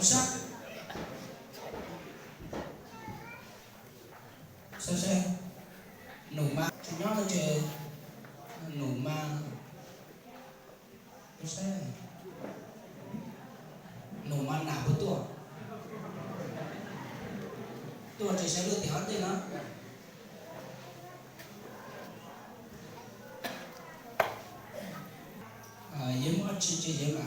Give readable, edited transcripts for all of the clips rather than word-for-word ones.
sát sao xe nổ ma chúng nó là chơi nổ ma sao xe nổ ma nào với tua chỉ sẽ đưa tiếng tên nó dưới mất chỉ dưới mà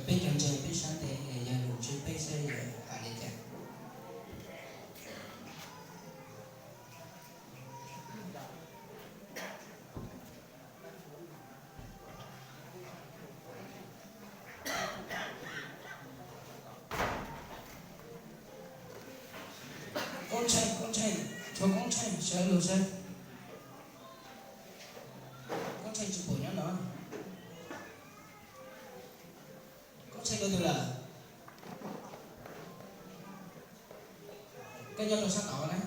biết trong chơi biết sáng thì giờ đủ chỉ biết sẽ đi chả con trai cho con trai sẽ lưu sẽ con trai chụp bộ nhá nó con trai coi là cái nhóm đồ sắc đỏ này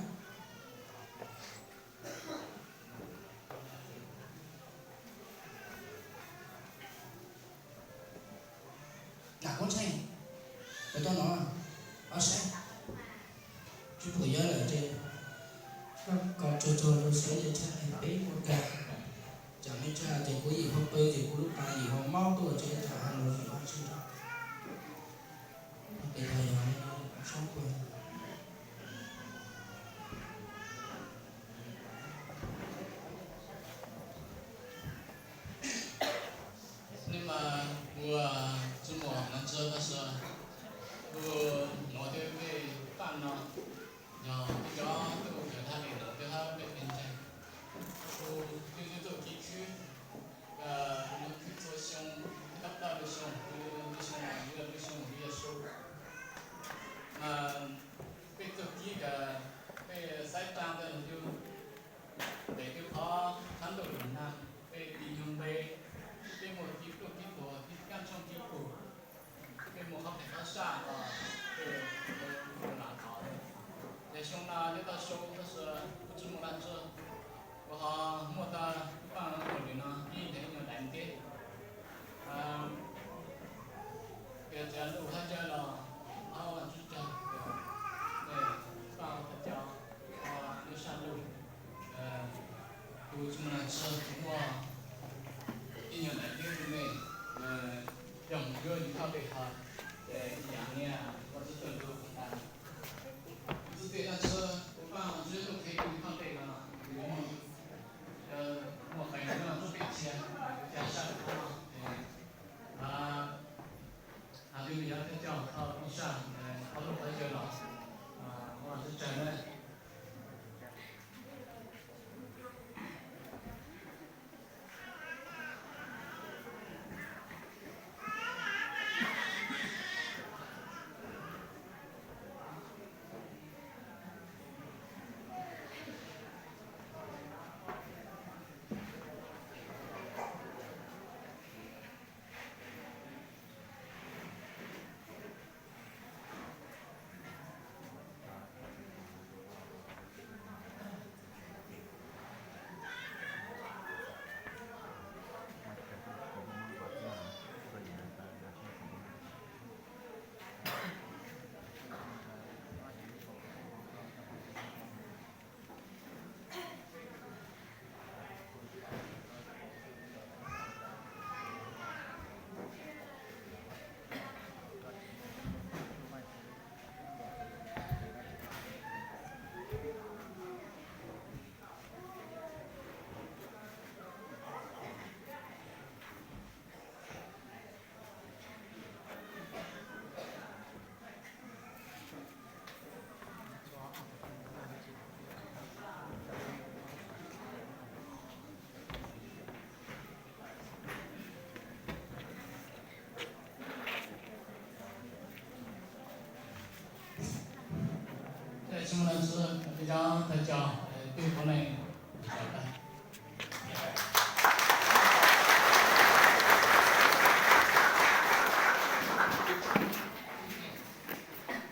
là con trai để cho nó sẽ chụp bộ nhớ là trên còn trôi nó sẽ để cho em bé một cả chẳng biết cha thì có gì không bơi thì có lúc ta gì không mau tôi ở trên thả hàng rồi thì không xin cho để thầy nó sống quên nhưng mà vừa中午我们吃的是我的被饭呢，然后比较都给他给的，给他被分解，就做地区，我们去做熊，大的熊，一个熊也收，被做地的，被晒干的就，被就跑看到人呐，被地用被我地多地干上地多。被我好给他上啊，都拿到的。在熊那那到收的是不怎么难吃，我好莫到放我的呢，一天有两点，给这路他家了，好就这，对，放他家，就上路，不怎么难吃，我一年两点之内，两个一套给他。一年我只准备负担，只对他吃，我放最后可以放这个了，我反正不给钱，加上他就要叫他不上，他都很久了，我是真的。什么呢？是比较在讲对国内。